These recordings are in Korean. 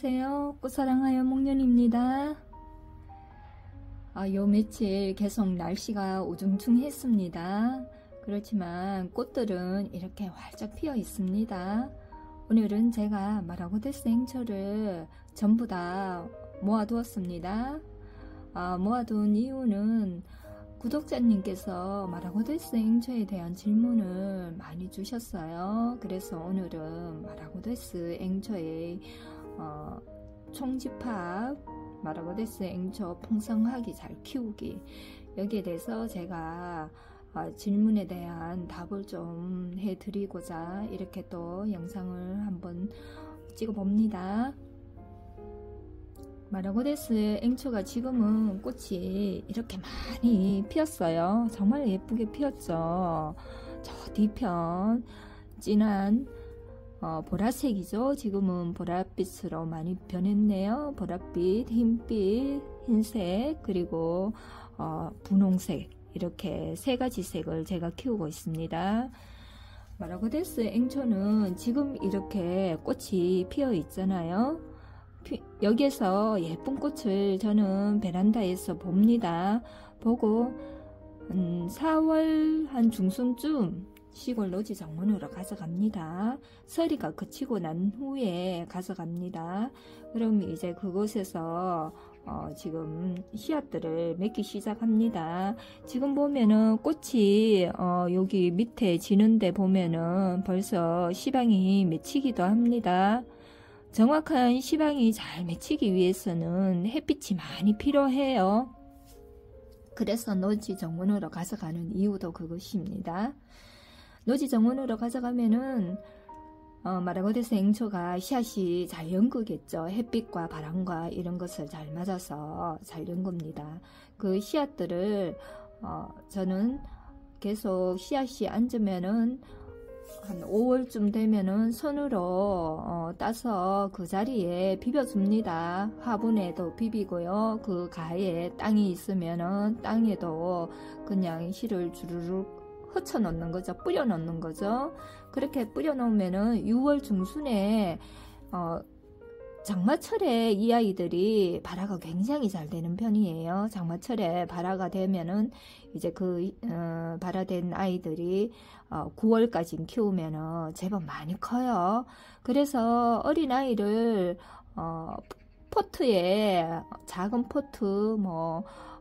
안녕하세요. 꽃사랑하여 목련입니다. 요 며칠 계속 날씨가 우중충했습니다. 그렇지만 꽃들은 이렇게 활짝 피어 있습니다. 오늘은 제가 마라고데스 행초를 전부 다 모아두었습니다. 모아둔 이유는 구독자님께서 마라고데스 행초에 대한 질문을 많이 주셨어요. 그래서 오늘은 마라고데스 행초의 총집합, 마라고데스 행초 풍성하게 잘 키우기, 여기에 대해서 제가 질문에 대한 답을 좀 해드리고자 이렇게 또 영상을 한번 찍어봅니다. 마라고데스 행초가 지금은 꽃이 이렇게 많이 피었어요. 정말 예쁘게 피었죠. 저 뒤편 진한 보라색이죠. 지금은 보랏빛으로 많이 변했네요. 보랏빛, 흰빛, 흰색, 그리고 분홍색, 이렇게 세 가지 색을 제가 키우고 있습니다. 마라고데스 행초는 지금 이렇게 꽃이 피어 있잖아요. 여기에서 예쁜 꽃을 저는 베란다에서 봅니다. 보고 4월 한 중순쯤 시골 노지 정원으로 가져갑니다. 서리가 그치고 난 후에 가져갑니다. 그럼 이제 그곳에서 지금 씨앗들을 맺기 시작합니다. 지금 보면은 꽃이 여기 밑에 지는데 보면은 벌써 씨방이 맺히기도 합니다. 정확한 씨방이 잘 맺히기 위해서는 햇빛이 많이 필요해요. 그래서 노지 정원으로 가져가는 이유도 그것입니다. 노지 정원으로 가져가면은 마라고데스 행초가 씨앗이 잘 연구겠죠. 햇빛과 바람과 이런 것을 잘 맞아서 잘 연구입니다. 그 씨앗들을 저는 계속 씨앗이 앉으면은 한 5월쯤 되면은 손으로 따서 그 자리에 비벼줍니다. 화분에도 비비고요. 그 가에 땅이 있으면은 땅에도 그냥 씨를 주르륵 흩어 놓는 거죠. 뿌려 놓는 거죠. 그렇게 뿌려 놓으면은 6월 중순에 장마철에 이 아이들이 발화가 굉장히 잘 되는 편이에요. 장마철에 발화가 되면은 이제 그 발화된 아이들이 9월까지 키우면은 제법 많이 커요. 그래서 어린 아이를 포트에 작은 포트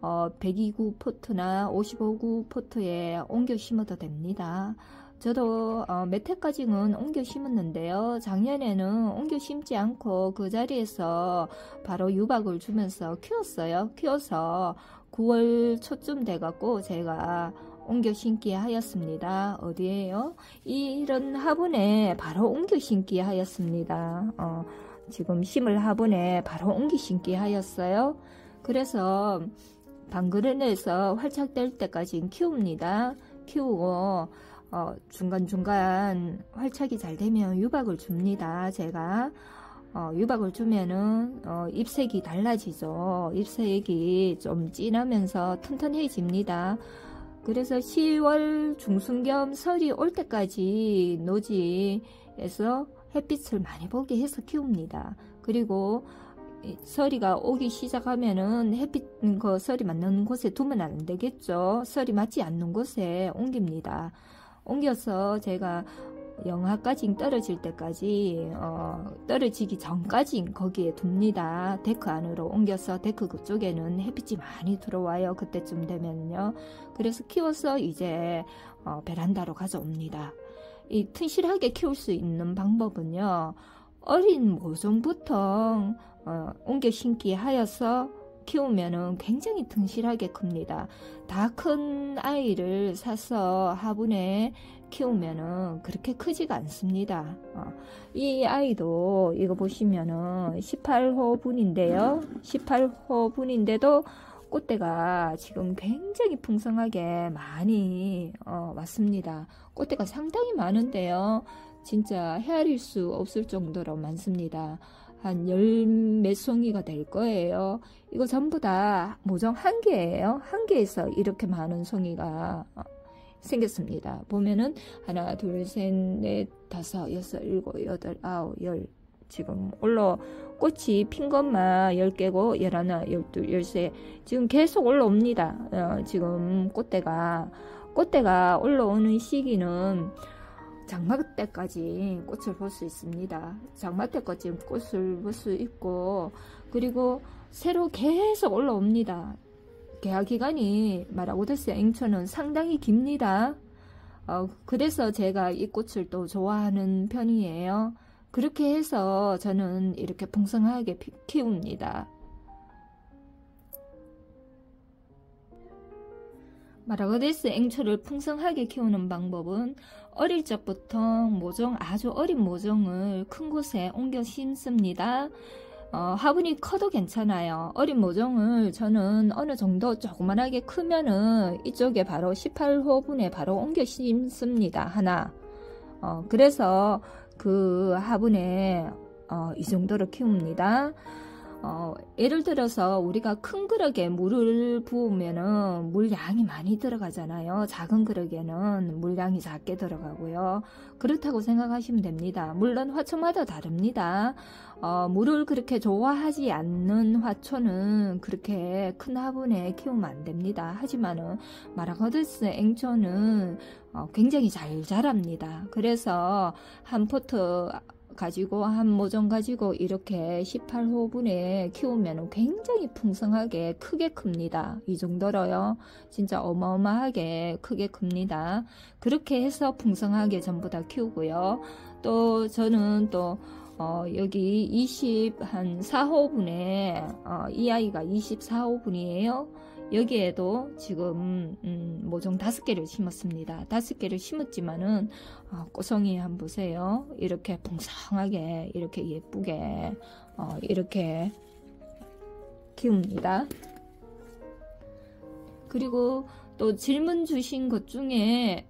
102구 포트나 55구 포트에 옮겨 심어도 됩니다. 저도 몇 해까지는 옮겨 심었는데요. 작년에는 옮겨 심지 않고 그 자리에서 바로 유박을 주면서 키웠어요. 키워서 9월 초쯤 돼갖고 제가 옮겨 심기 하였습니다. 어디에요? 이런 화분에 바로 옮겨 심기 하였습니다. 지금 심을 화분에 바로 옮겨 심기 하였어요. 그래서 방그릇에서 활착될 때까지 키웁니다. 키우고 중간중간 활착이 잘 되면 유박을 줍니다. 제가 유박을 주면은 잎색이 달라지죠. 잎색이 좀 진하면서 튼튼해집니다. 그래서 10월 중순겸 설이 올 때까지 노지에서 햇빛을 많이 보게 해서 키웁니다. 그리고 서리가 오기 시작하면은 햇빛 설이 맞는 곳에 두면 안 되겠죠. 설이 맞지 않는 곳에 옮깁니다. 옮겨서 제가 영하까지 떨어질 때까지 떨어지기 전까지 거기에 둡니다. 데크 안으로 옮겨서 데크 그쪽에는 햇빛이 많이 들어와요. 그때쯤 되면요. 그래서 키워서 이제 베란다로 가져옵니다. 이 튼실하게 키울 수 있는 방법은요, 어린 모종부터 옮겨 심기 하여서 키우면은 굉장히 튼실하게 큽니다. 다 큰 아이를 사서 화분에 키우면은 그렇게 크지가 않습니다. 이 아이도 이거 보시면은 18호 분인데요. 18호 분인데도 꽃대가 지금 굉장히 풍성하게 많이 왔습니다. 꽃대가 상당히 많은데요. 진짜 헤아릴 수 없을 정도로 많습니다. 한 10몇 송이가 될 거예요. 이거 전부 다 모종 한 개예요. 한 개에서 이렇게 많은 송이가 생겼습니다. 보면은 하나, 둘, 셋, 넷, 다섯, 여섯, 일곱, 여덟, 아홉, 열, 지금 꽃이 핀 것만 10개고 11, 12, 13 지금 계속 올라옵니다. 지금 꽃대가 올라오는 시기는 장마 때까지 꽃을 볼 수 있습니다. 장마 때까지 꽃을 볼 수 있고, 그리고 새로 계속 올라옵니다. 개화 기간이 마라고데스 앵초는 상당히 깁니다. 그래서 제가 이 꽃을 또 좋아하는 편이에요. 그렇게 해서 저는 이렇게 풍성하게 키웁니다. 마라고데스 앵초를 풍성하게 키우는 방법은 어릴 적부터 아주 어린 모종을 큰 곳에 옮겨 심습니다. 화분이 커도 괜찮아요. 어린 모종을 저는 어느 정도 조그만하게 크면은 이쪽에 바로 18호분에 바로 옮겨 심습니다. 하나. 그래서 그 화분에 이 정도로 키웁니다. 예를 들어서 우리가 큰 그릇에 물을 부으면은 물량이 많이 들어가잖아요. 작은 그릇에는 물량이 작게 들어가고요. 그렇다고 생각하시면 됩니다. 물론 화초마다 다릅니다. 물을 그렇게 좋아하지 않는 화초는 그렇게 큰 화분에 키우면 안 됩니다. 하지만은 마라고데스 앵초는 굉장히 잘 자랍니다. 그래서 한 포트 가지고 한 모종 가지고 이렇게 18호분에 키우면 굉장히 풍성하게 크게 큽니다. 이 정도로요. 진짜 어마어마하게 크게 큽니다. 그렇게 해서 풍성하게 전부 다 키우고요. 또 저는 또 여기 24호분에 이 아이가 24호분이에요. 여기에도 지금 모종 5개를 심었습니다. 5개를 심었지만은 꽃송이 한번 보세요. 이렇게 풍성하게 이렇게 예쁘게 이렇게 키웁니다. 그리고 또 질문 주신 것 중에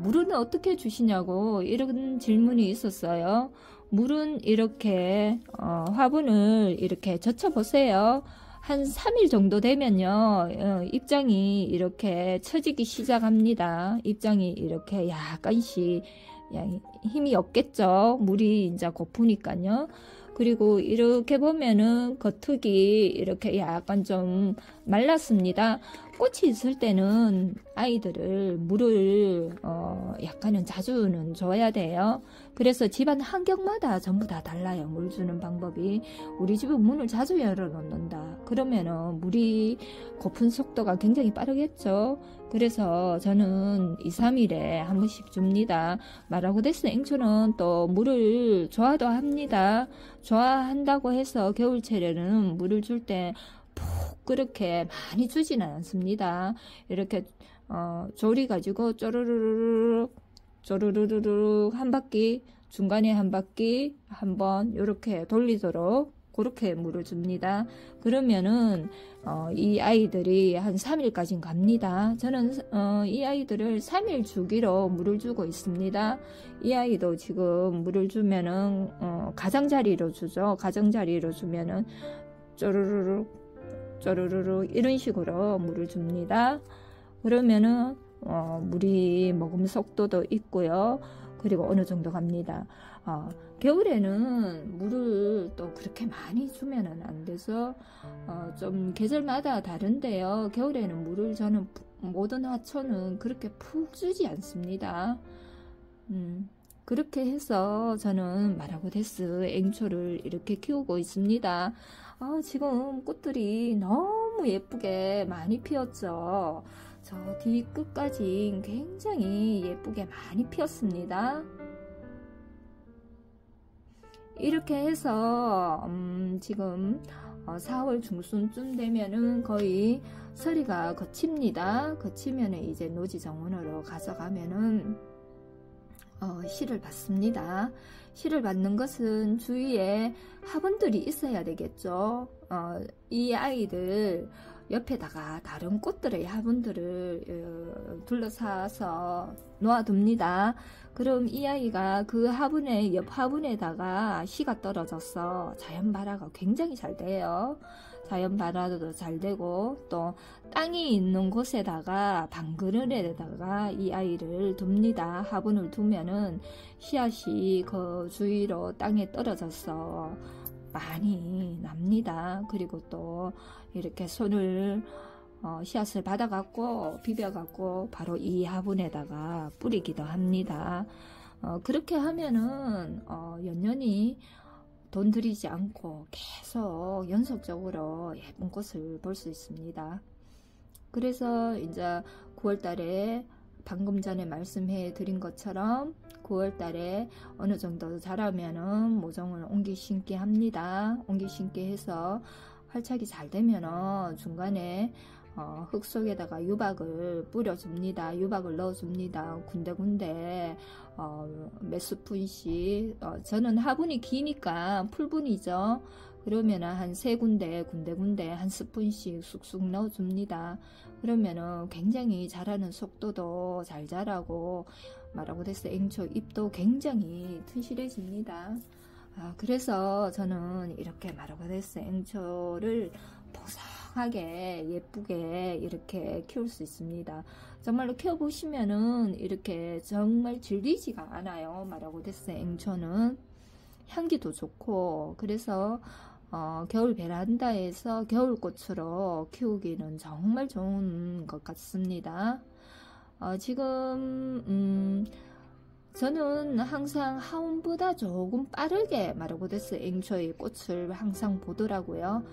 물은 어떻게 주시냐고 이런 질문이 있었어요. 물은 이렇게 화분을 이렇게 젖혀 보세요. 한 3일 정도 되면요, 입장이 이렇게 처지기 시작합니다. 입장이 이렇게 약간씩 힘이 없겠죠. 물이 이제 고프니까요. 그리고 이렇게 보면은 겉흙이 이렇게 약간 좀 말랐습니다. 꽃이 있을 때는 아이들을 물을 약간은 자주는 줘야 돼요. 그래서 집안 환경마다 전부 다 달라요. 물 주는 방법이. 우리 집은 문을 자주 열어 놓는다. 그러면은 물이 고픈 속도가 굉장히 빠르겠죠. 그래서 저는 2, 3일에 한 번씩 줍니다. 마라고데스 앵초는 또 물을 좋아도 합니다. 좋아한다고 해서 겨울철에는 물을 줄 때 푹 그렇게 많이 주지는 않습니다. 이렇게 조리 가지고 쪼르르르 한 바퀴, 중간에 한 바퀴 한번 이렇게 돌리도록 그렇게 물을 줍니다. 그러면은 이 아이들이 한 3일까지 갑니다. 저는 이 아이들을 3일 주기로 물을 주고 있습니다. 이 아이도 지금 물을 주면은 가장자리로 주죠. 가장자리로 주면은 쪼르르르 이런 식으로 물을 줍니다. 그러면은 물이 먹음 속도도 있고요. 그리고 어느 정도 갑니다. 겨울에는 물을 또 그렇게 많이 주면은 안 돼서 좀 계절마다 다른데요. 겨울에는 물을 저는 모든 화초는 그렇게 푹 주지 않습니다. 그렇게 해서 저는 마라고데스 앵초를 이렇게 키우고 있습니다. 지금 꽃들이 너무 예쁘게 많이 피었죠. 저 뒤끝까지 굉장히 예쁘게 많이 피었습니다. 이렇게 해서 지금 4월 중순쯤 되면은 거의 서리가 거칩니다. 거치면은 이제 노지 정원으로 가져가면은 씨를 받습니다. 씨를 받는 것은 주위에 화분들이 있어야 되겠죠. 이 아이들 옆에다가 다른 꽃들의 화분들을 둘러싸서 놓아둡니다. 그럼 이 아이가 그 화분의 옆 화분에다가 씨가 떨어져서 자연 발화가 굉장히 잘 돼요. 자연 발화도 잘 되고 또 땅이 있는 곳에다가 방그늘에다가 이 아이를 둡니다. 화분을 두면은 씨앗이 그 주위로 땅에 떨어져서 많이 납니다. 그리고 또 이렇게 손을 씨앗을 받아갖고 비벼갖고 바로 이 화분에다가 뿌리기도 합니다. 그렇게 하면은 연년이 돈 들이지 않고 계속 연속적으로 예쁜 꽃을 볼 수 있습니다. 그래서 이제 9월 달에 방금 전에 말씀해 드린 것처럼 9월 달에 어느 정도 자라면은 모종을 옮기 심기 합니다. 옮기 심기 해서 활착이 잘 되면은 중간에 흙 속에다가 유박을 뿌려줍니다. 유박을 넣어줍니다. 군데군데 몇 스푼씩 저는 화분이 기니까 풀분이죠. 그러면은 한 세 군데 한 스푼씩 쑥쑥 넣어줍니다. 그러면은 굉장히 자라는 속도도 잘 자라고 마라고데스 앵초 잎도 굉장히 튼실해집니다. 그래서 저는 이렇게 마라고데스 앵초를 보송하게 예쁘게 이렇게 키울 수 있습니다. 정말로 키워보시면은 이렇게 정말 질리지가 않아요. 마라고데스 앵초는 향기도 좋고 그래서 겨울 베란다에서 겨울꽃으로 키우기는 정말 좋은 것 같습니다. 지금 저는 항상 하운보다 조금 빠르게 마라고데스 앵초의 꽃을 항상 보더라고요.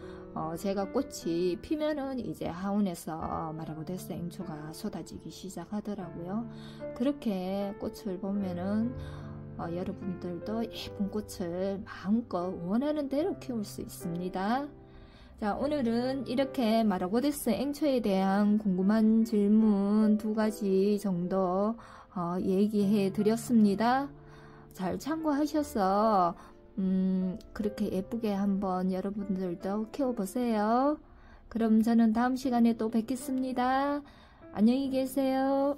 제가 꽃이 피면은 이제 하운에서 마라고데스 앵초가 쏟아지기 시작하더라고요. 그렇게 꽃을 보면은 여러분들도 예쁜 꽃을 마음껏 원하는 대로 키울 수 있습니다. 자, 오늘은 이렇게 마라고데스 앵초에 대한 궁금한 질문 2가지 정도 얘기해 드렸습니다. 잘 참고하셔서 그렇게 예쁘게 한번 여러분들도 키워보세요. 그럼 저는 다음 시간에 또 뵙겠습니다. 안녕히 계세요.